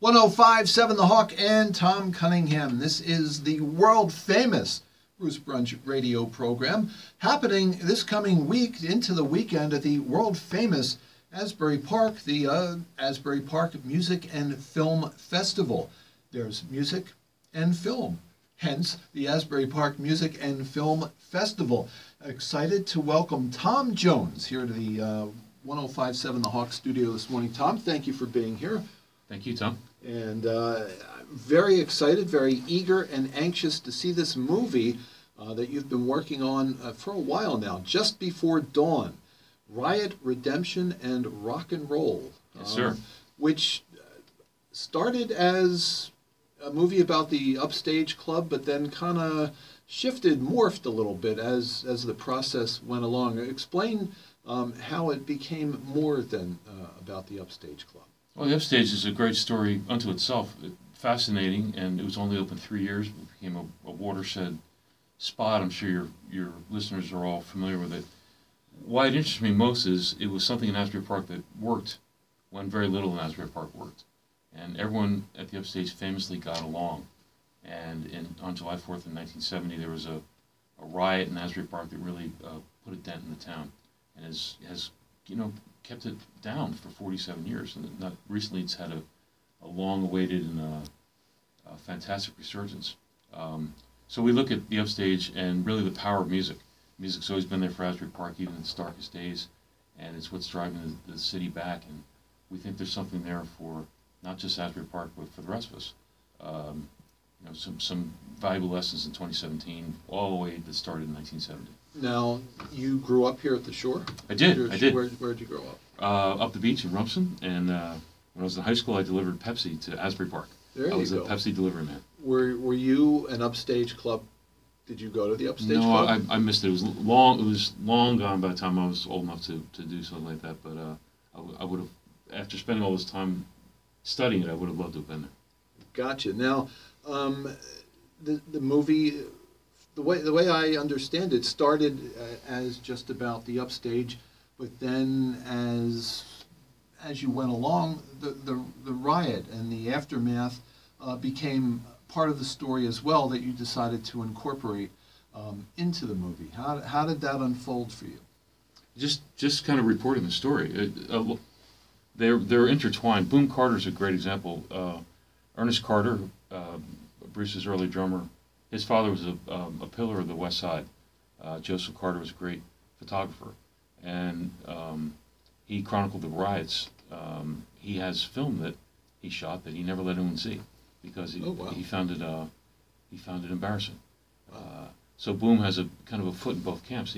105.7 The Hawk and Tom Cunningham. This is the world-famous Bruce Brunch radio program happening this coming week into the weekend at the world-famous Asbury Park, the Asbury Park Music and Film Festival. There's music and film, hence the Asbury Park Music and Film Festival. Excited to welcome Tom Jones here to the 105.7 The Hawk studio this morning. Tom, thank you for being here. Thank you, Tom. And I'm very excited, very eager and anxious to see this movie that you've been working on for a while now, Just Before Dawn, Riot, Redemption, and Rock and Roll. Yes, sir. Which started as a movie about the Upstage Club, but then kind of morphed a little bit as the process went along. Explain how it became more than about the Upstage Club. Well, the Upstage is a great story unto itself. Fascinating, and it was only open 3 years. It became a watershed spot. I'm sure your listeners are all familiar with it. Why it interests me most is it was something in Asbury Park that worked when very little in Asbury Park worked. And everyone at the Upstage famously got along. And on July 4th in 1970, there was a riot in Asbury Park that really put a dent in the town and has kept it down for 47 years. And not recently, it's had a long-awaited and a fantastic resurgence. So we look at the Upstage and really the power of music. Music's always been there for Asbury Park, even in its darkest days, and it's what's driving the city back. And we think there's something there for not just Asbury Park, but for the rest of us. Some valuable lessons in 2017, all the way that started in 1970. Now, you grew up here at the shore? I did. Where did you grow up? Up the beach in Rumson, and when I was in high school, I delivered Pepsi to Asbury Park. I was a Pepsi delivery man. Were you an Upstage Club? Did you go to the Upstage Club? No, I missed it. It was long gone by the time I was old enough to do something like that. But I would have, after spending all this time studying it, I would have loved to have been there. Gotcha. Now, the movie, the way I understand it, started as just about the Upstage, but then as you went along, the riot and the aftermath became part of the story as well that you decided to incorporate into the movie. How did that unfold for you? Just kind of reporting the story. They're intertwined. Boom Carter's a great example. Ernest Carter, Bruce's early drummer, his father was a pillar of the West Side. Joseph Carter was a great photographer, and he chronicled the riots. He has film that he shot that he never let anyone see because he found it embarrassing. So Boom has a kind of a foot in both camps.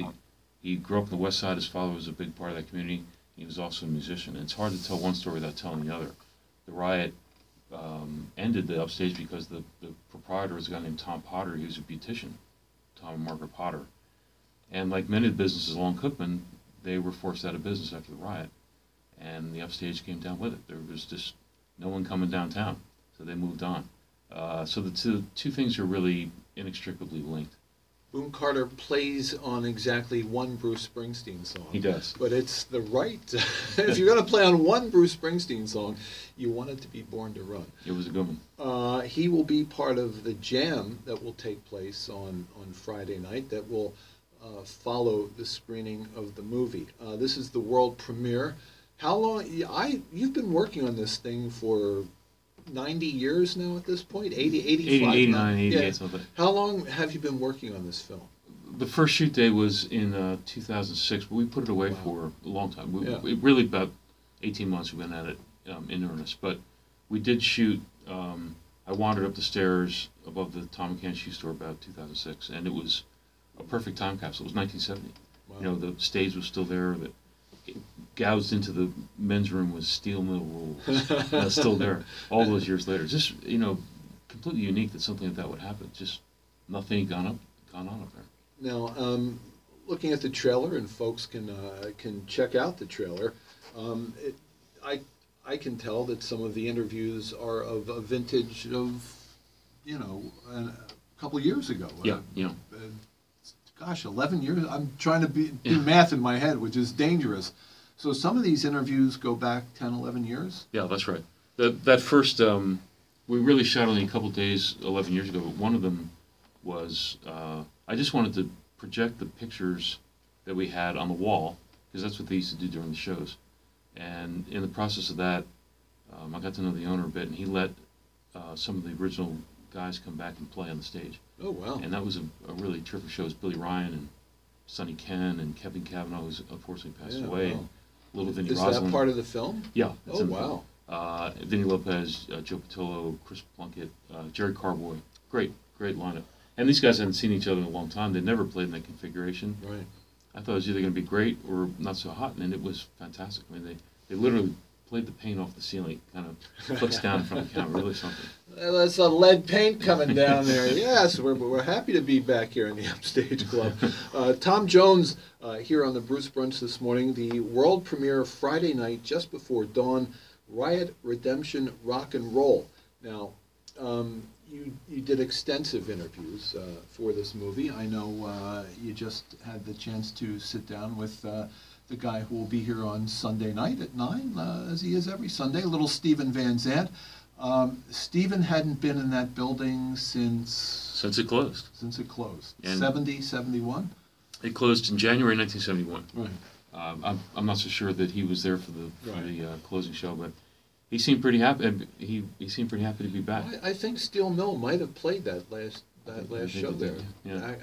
He grew up on the West Side. His father was a big part of that community. He was also a musician. And it's hard to tell one story without telling the other. The riot ended the Upstage because the proprietor was a guy named Tom Potter. He was a beautician, Tom and Margaret Potter. And like many of the businesses along Cookman, they were forced out of business after the riot. And the Upstage came down with it. There was just no one coming downtown, so they moved on. So the two things are really inextricably linked. Boom Carter plays on exactly one Bruce Springsteen song. He does. But it's the right... if you're going to play on one Bruce Springsteen song, you want it to be Born to Run. It was a good one. He will be part of the jam that will take place on Friday night that will follow the screening of the movie. This is the world premiere. How long... You've been working on this thing for 90 years now at this point? 85? 89, 88, something. How long have you been working on this film? The first shoot day was in 2006, but we put it away for a long time. Really about 18 months we've been at it in earnest. But we did shoot, I wandered up the stairs above the Tom Cunningham shoe store about 2006, and it was a perfect time capsule. It was 1970. Wow. The stage was still there. That gouged into the men's room was steel mill rules. Still there all those years later. Just completely unique that something like that would happen. Just nothing gone on up there. Now, looking at the trailer, and folks can check out the trailer. I can tell that some of the interviews are of a vintage of a couple years ago. Yeah. Gosh, 11 years. I'm trying to do math in my head, which is dangerous. So some of these interviews go back 10, 11 years? Yeah, that's right. That first, we really shot only a couple days 11 years ago, but one of them was, I just wanted to project the pictures that we had on the wall, because that's what they used to do during the shows. And in the process of that, I got to know the owner a bit, and he let some of the original guys come back and play on the stage. Oh, wow. And that was a really terrific show. It was Billy Ryan and Sonny Ken and Kevin Cavanaugh, who's unfortunately passed away. Wow. Little Vinny Is Roslin. that part of the film? Yeah. Oh, wow. Vinny Lopez, Joe Patillo, Chris Plunkett, Jerry Carboy. Great lineup. And these guys hadn't seen each other in a long time. They'd never played in that configuration. Right. I thought it was either going to be great or not so hot, and it was fantastic. I mean, they literally played the paint off the ceiling, kind of flicks down in front of the camera, really something. That's a lead paint coming down there. Yes, we're happy to be back here in the Upstage Club. Tom Jones here on the Bruce Brunch this morning. The world premiere Friday night, just before dawn, Riot, Redemption, Rock and Roll. Now, you did extensive interviews for this movie. I know you just had the chance to sit down with the guy who will be here on Sunday night at 9, as he is every Sunday, little Stephen Van Zandt. Stephen hadn't been in that building since it closed. Since it closed. And 70, 71? It closed in January 1971. Right. I'm not so sure that he was there for the closing show, but he seemed pretty happy. He seemed pretty happy to be back. I think Steel Mill might have played that last show there,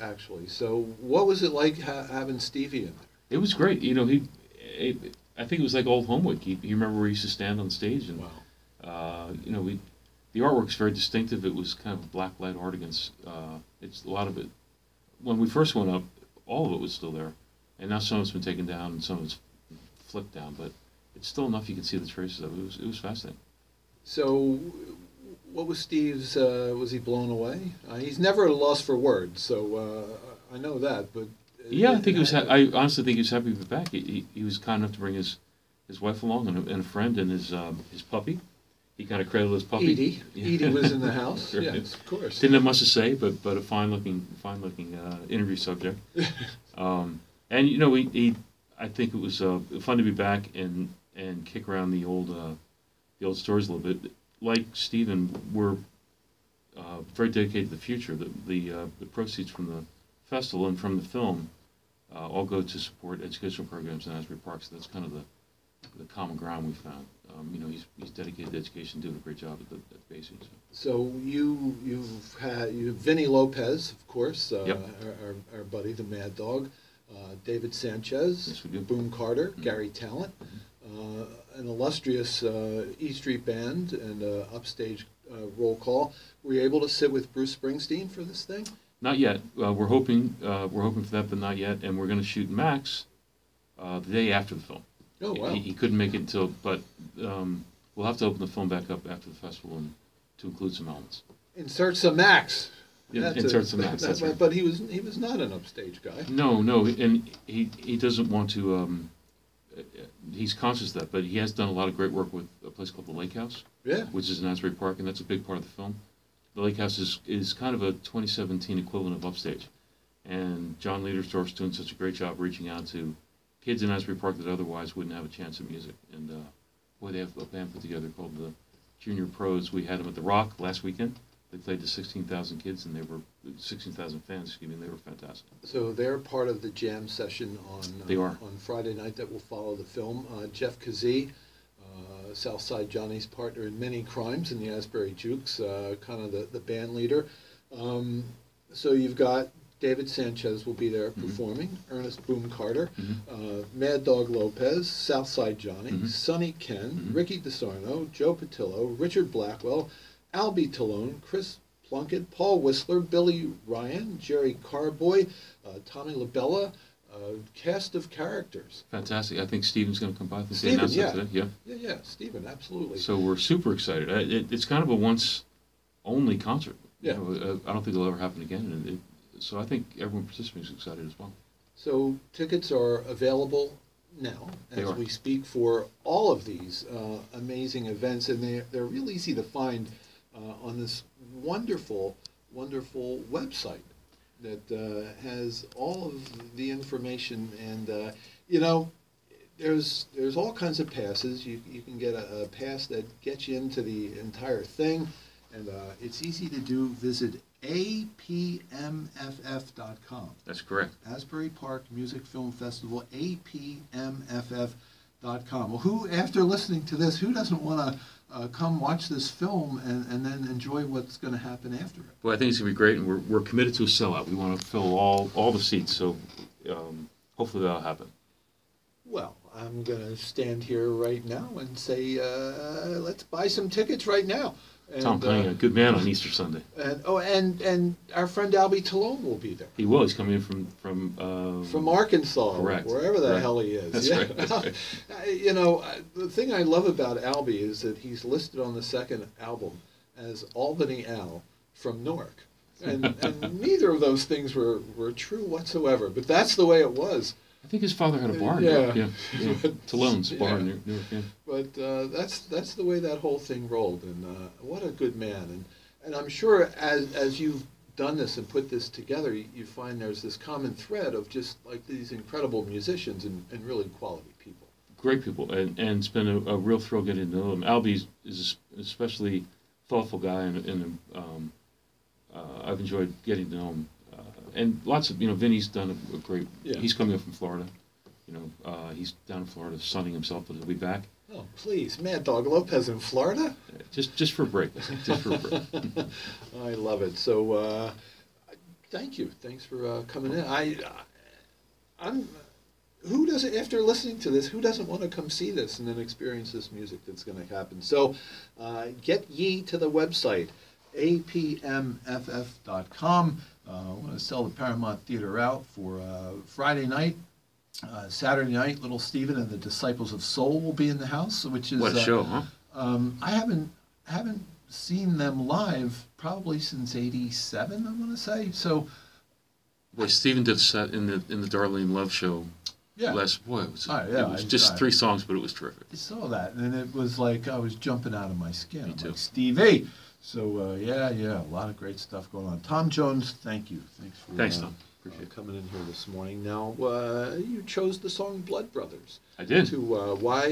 actually. So what was it like having Stevie in there? It was great. You know, I think it was like old Homewood. You remember where he used to stand on stage, and you know, the artwork's very distinctive. It was kind of a black light art against. It's a lot of it. When we first went up, all of it was still there, and now some of it's been taken down and some of it's flipped down, but it's still enough you can see the traces of it. It was fascinating. So, what was Steve's? Was he blown away? He's never at a loss for words, so I know that, but. Yeah, I think he was. I honestly think he was happy to be back. He was kind enough to bring his wife along and a friend and his puppy. He kind of cradled his puppy. Edie. Edie was in the house. Right. Yes, of course. Didn't have much to say, but a fine looking interview subject. And you know, I think it was fun to be back and kick around the old stories a little bit. Like Stephen, we're very dedicated to the future. The proceeds from the festival and from the film all go to support educational programs in Asbury Park. So that's kind of the common ground we found. You know, he's dedicated to education, doing a great job at the basics. So you've had Vinny Lopez, of course, Yep. our buddy, the Mad Dog, David Sanchez, Yes, we do. Boone Carter, Gary Talent, an illustrious E Street Band, and Upstage roll call. Were you able to sit with Bruce Springsteen for this thing? Not yet. We're hoping for that, but not yet. And we're going to shoot Max the day after the film. Oh, wow. He couldn't make it until, but we'll have to open the film back up after the festival and to include some elements. Insert some Max. Yeah, insert some Max. That's right. But he was not an Upstage guy. No, and he doesn't want to. He's conscious of that, but he has done a lot of great work with a place called the Lake House. Yeah. Which is in Asbury Park, and that's a big part of the film. The Lake House is kind of a 2017 equivalent of Upstage. And John Liedersdorf's doing such a great job reaching out to kids in Asbury Park that otherwise wouldn't have a chance at music. And boy, they have a band put together called the Junior Pros. We had them at the Rock last weekend. They played to 16,000 kids, and 16,000 fans, excuse me, they were fantastic. So they're part of the jam session on Friday night that will follow the film. Jeff Kazee, Southside Johnny's partner in many crimes in the Asbury Jukes, kind of the band leader. So you've got David Sanchez will be there performing, Ernest Boone Carter, Mad Dog Lopez, Southside Johnny, Sonny Ken, Ricky DeSarno, Joe Patillo, Richard Blackwell, Albie Talone, Chris Plunkett, Paul Whistler, Billy Ryan, Jerry Carboy, Tommy LaBella, cast of characters. Fantastic. I think Stephen's going to come by. Stephen, today. Yeah, Stephen, absolutely. So we're super excited. It's kind of a once-only concert. Yeah. You know, I don't think it'll ever happen again. And so I think everyone participating is excited as well. So tickets are available now as we speak for all of these amazing events, and they're real easy to find on this wonderful website that has all of the information. And you know, there's all kinds of passes. You can get a pass that gets you into the entire thing, and it's easy to do. Visit APMFF.com. That's correct. Asbury Park Music Film Festival, APMFF.com. Well, who, after listening to this, who doesn't want to come watch this film and then enjoy what's going to happen after it? Well, I think it's going to be great, and we're committed to a sellout. We want to fill all the seats, so hopefully that'll happen. Well, I'm going to stand here right now and say, let's buy some tickets right now. And, Tom Cunningham, a good man on Easter Sunday. And our friend Albie Talone will be there. He will. He's coming in from Arkansas, correct. Wherever the hell he is. That's right. That's right. You know, the thing I love about Albie is that he's listed on the second album as Albany Al from Newark, and neither of those things were true whatsoever. But that's the way it was. I think his father had a bar in Newark. Yeah. Talone's bar in Newark. Yeah. But that's the way that whole thing rolled, and what a good man. And I'm sure as you've done this and put this together, you find there's this common thread of just like these incredible musicians and really quality people. Great people, and it's been a real thrill getting to know them. Albie is an especially thoughtful guy, and I've enjoyed getting to know him. And lots of, Vinny's done a great, he's coming up from Florida. He's down in Florida sunning himself, but he'll be back. Oh, please. Mad Dog Lopez in Florida? Just for a break. Just for a break. I love it. So, thank you. Thanks for coming in. Who doesn't, after listening to this, who doesn't want to come see this and then experience this music that's going to happen? So, get ye to the website, apmff.com. I want to sell the Paramount Theater out for Friday night. Saturday night, Little Steven and the Disciples of Soul will be in the house, which is what a show, huh? I haven't seen them live probably since '87. I want to say so. Boy, Steven did a set in the Darlene Love show. Yeah. It was just 3 songs, but it was terrific. I saw that, and it was like I was jumping out of my skin. Me too. Like, Stevie. So a lot of great stuff going on. Tom Jones, thank you. Thanks, Tom. Appreciate coming in here this morning. Now, you chose the song Blood Brothers. I did. To why